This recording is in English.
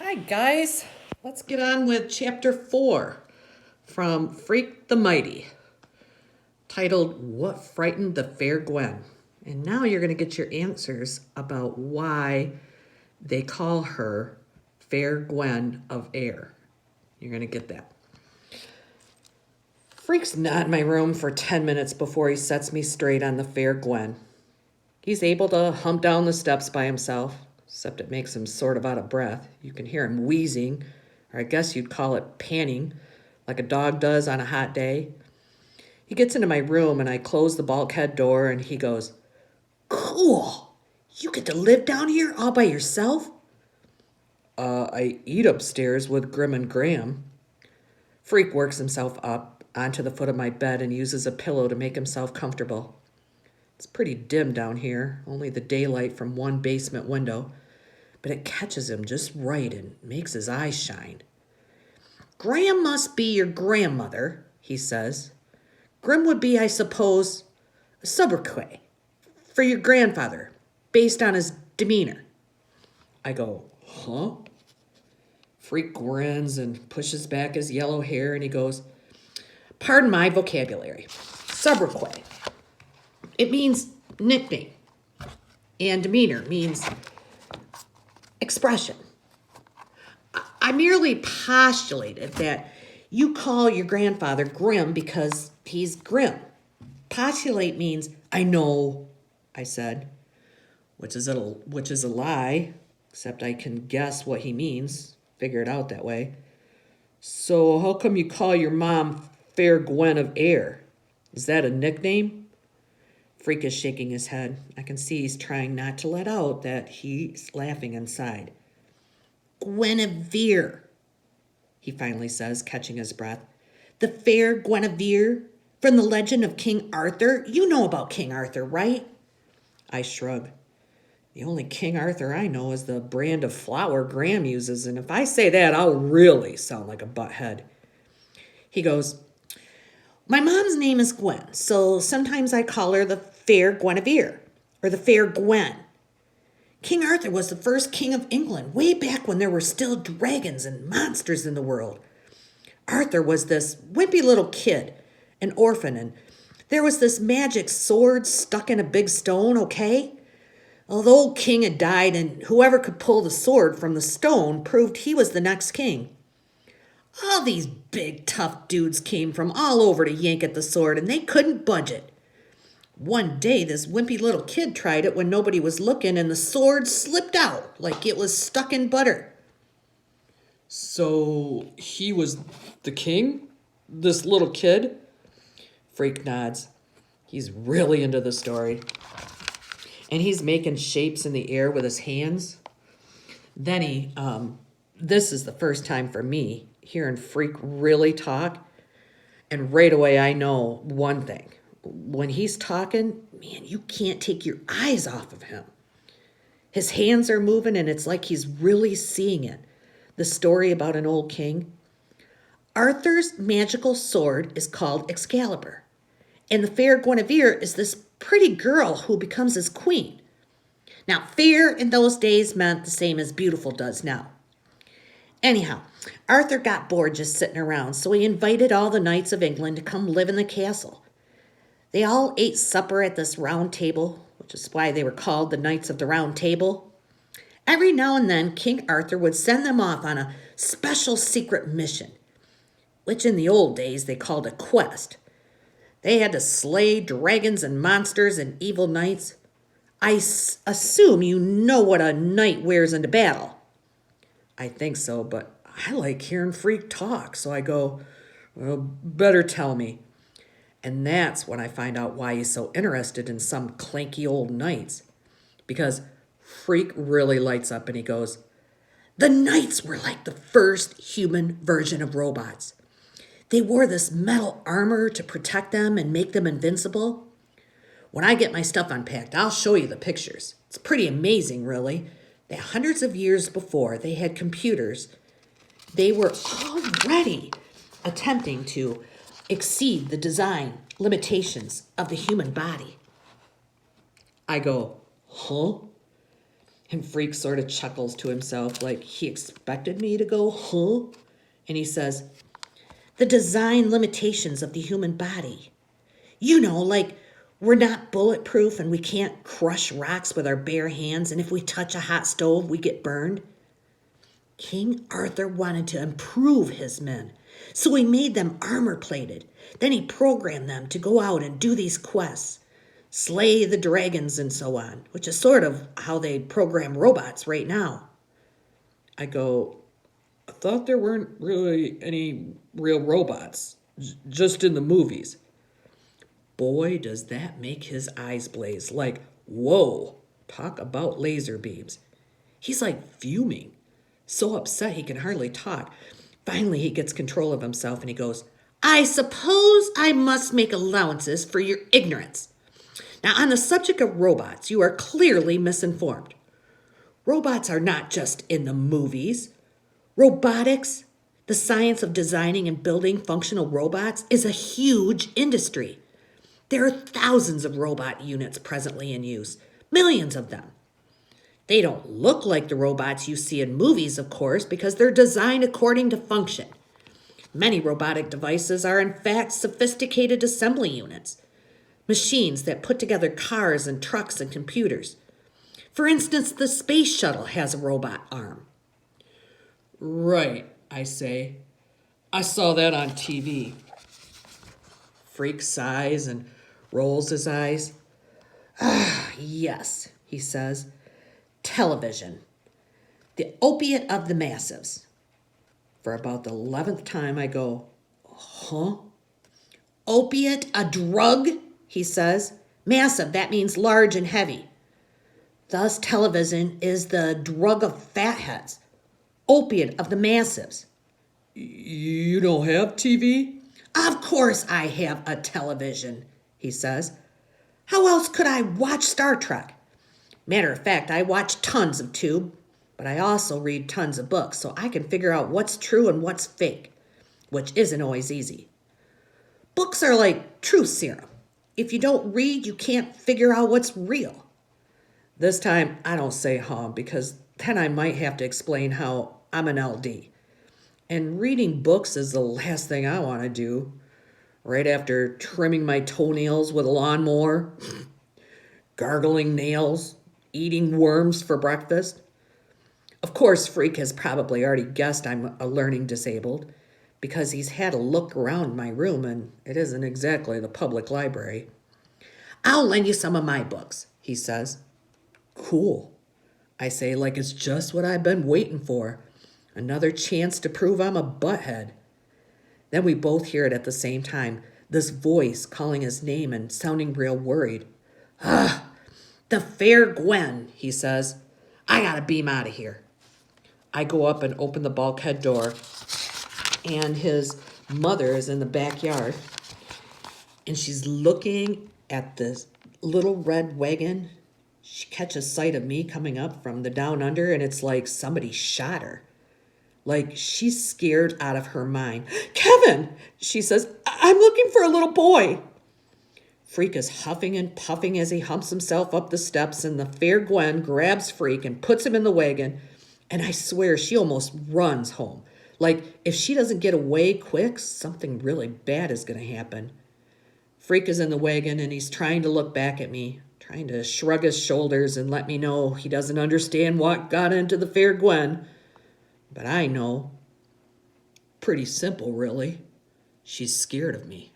Hi, guys. Let's get on with chapter 4 from Freak the Mighty, titled What Frightened the Fair Gwen. And now you're going to get your answers about why they call her Fair Gwen of Air. You're going to get that. Freak's not in my room for 10 minutes before he sets me straight on the Fair Gwen. He's able to hump down the steps by himself, except it makes him sort of out of breath. You can hear him wheezing, or I guess you'd call it panting, like a dog does on a hot day. He gets into my room and I close the bulkhead door and he goes, "Cool, you get to live down here all by yourself?" I eat upstairs with Grim and Graham. Freak works himself up onto the foot of my bed and uses a pillow to make himself comfortable. It's pretty dim down here, only the daylight from one basement window, but it catches him just right and makes his eyes shine. "Graham must be your grandmother," he says. "Grim would be, I suppose, a sobriquet for your grandfather, based on his demeanor." I go, "Huh?" Freak grins and pushes back his yellow hair and he goes, "Pardon my vocabulary. Sobriquet. It means nickname, and demeanor means expression. I merely postulated that you call your grandfather Grim because he's grim. Postulate means I know," I said, which is a lie, except I can guess what he means, figure it out that way. "So how come you call your mom Fair Gwen of Air? Is that a nickname?" Freak is shaking his head. I can see he's trying not to let out that he's laughing inside. "Guinevere," he finally says, catching his breath. "The fair Guinevere from the legend of King Arthur. You know about King Arthur, right?" I shrug. The only King Arthur I know is the brand of flour Graham uses, and if I say that, I'll really sound like a butthead. He goes, "My mom's name is Gwen, so sometimes I call her the Fair Guinevere, or the Fair Gwen. King Arthur was the first king of England, way back when there were still dragons and monsters in the world. Arthur was this wimpy little kid, an orphan, and there was this magic sword stuck in a big stone, okay? Well, the old king had died, and whoever could pull the sword from the stone proved he was the next king. All these big, tough dudes came from all over to yank at the sword, and they couldn't budge it. One day, this wimpy little kid tried it when nobody was looking, and the sword slipped out like it was stuck in butter." "So he was the king? This little kid?" Freak nods. He's really into the story. And he's making shapes in the air with his hands. Then this is the first time for me hearing Freak really talk. And right away I know one thing. When he's talking, man, you can't take your eyes off of him. His hands are moving and it's like he's really seeing it. The story about an old king. Arthur's magical sword is called Excalibur. And the fair Guinevere is this pretty girl who becomes his queen. Now, fair in those days meant the same as beautiful does now. Anyhow, Arthur got bored just sitting around, so he invited all the knights of England to come live in the castle. They all ate supper at this round table, which is why they were called the Knights of the Round Table. Every now and then, King Arthur would send them off on a special secret mission, which in the old days they called a quest. They had to slay dragons and monsters and evil knights. I assume you know what a knight wears into battle. I think so, but I like hearing Freak talk, so I go, "Well, better tell me." And that's when I find out why he's so interested in some clanky old knights. Because Freak really lights up and he goes, "The knights were like the first human version of robots. They wore this metal armor to protect them and make them invincible. When I get my stuff unpacked, I'll show you the pictures. It's pretty amazing, really, that hundreds of years before they had computers, they were already attempting to exceed the design limitations of the human body." I go, "Huh?" And Freak sort of chuckles to himself like he expected me to go, huh? And he says, the design limitations of the human body. You know, like we're not bulletproof and we can't crush rocks with our bare hands, and if we touch a hot stove, we get burned. King Arthur wanted to improve his men, so he made them armor-plated. Then he programmed them to go out and do these quests, slay the dragons and so on, which is sort of how they program robots right now. I go, I thought there weren't really any real robots, just in the movies. Boy, does that make his eyes blaze. Like, whoa, talk about laser beams. He's like fuming. So upset he can hardly talk. Finally, he gets control of himself and he goes, I suppose I must make allowances for your ignorance. Now, on the subject of robots, you are clearly misinformed. Robots are not just in the movies. Robotics, the science of designing and building functional robots, is a huge industry. There are thousands of robot units presently in use, millions of them. They don't look like the robots you see in movies, of course, because they're designed according to function. Many robotic devices are, in fact, sophisticated assembly units, machines that put together cars and trucks and computers. For instance, the space shuttle has a robot arm. Right, I say. I saw that on TV. Freak sighs and rolls his eyes. Ah, yes, he says. Television, the opiate of the masses. For about the 11th time, I go, huh? Opiate, a drug, he says. Massive, that means large and heavy. Thus, television is the drug of fatheads, opiate of the masses. You don't have TV? Of course I have a television, he says. How else could I watch Star Trek? Matter of fact, I watch tons of tube, but I also read tons of books, so I can figure out what's true and what's fake, which isn't always easy. Books are like truth serum. If you don't read, you can't figure out what's real. This time, I don't say because then I might have to explain how I'm an LD. And reading books is the last thing I want to do, right after trimming my toenails with a lawnmower, gargling nails, eating worms for breakfast. Of course, Freak has probably already guessed I'm a learning disabled because he's had a look around my room and it isn't exactly the public library. I'll lend you some of my books, he says. Cool, I say, like it's just what I've been waiting for. Another chance to prove I'm a butthead. Then we both hear it at the same time, this voice calling his name and sounding real worried. The fair Gwen, he says. I gotta beam out of here. I go up and open the bulkhead door, and his mother is in the backyard, and she's looking at this little red wagon. She catches sight of me coming up from the down under, and it's like somebody shot her. Like she's scared out of her mind. Kevin, she says, I'm looking for a little boy. Freak is huffing and puffing as he humps himself up the steps, and the fair Gwen grabs Freak and puts him in the wagon, and I swear she almost runs home. Like, if she doesn't get away quick, something really bad is going to happen. Freak is in the wagon, and he's trying to look back at me, trying to shrug his shoulders and let me know he doesn't understand what got into the fair Gwen. But I know. Pretty simple, really. She's scared of me.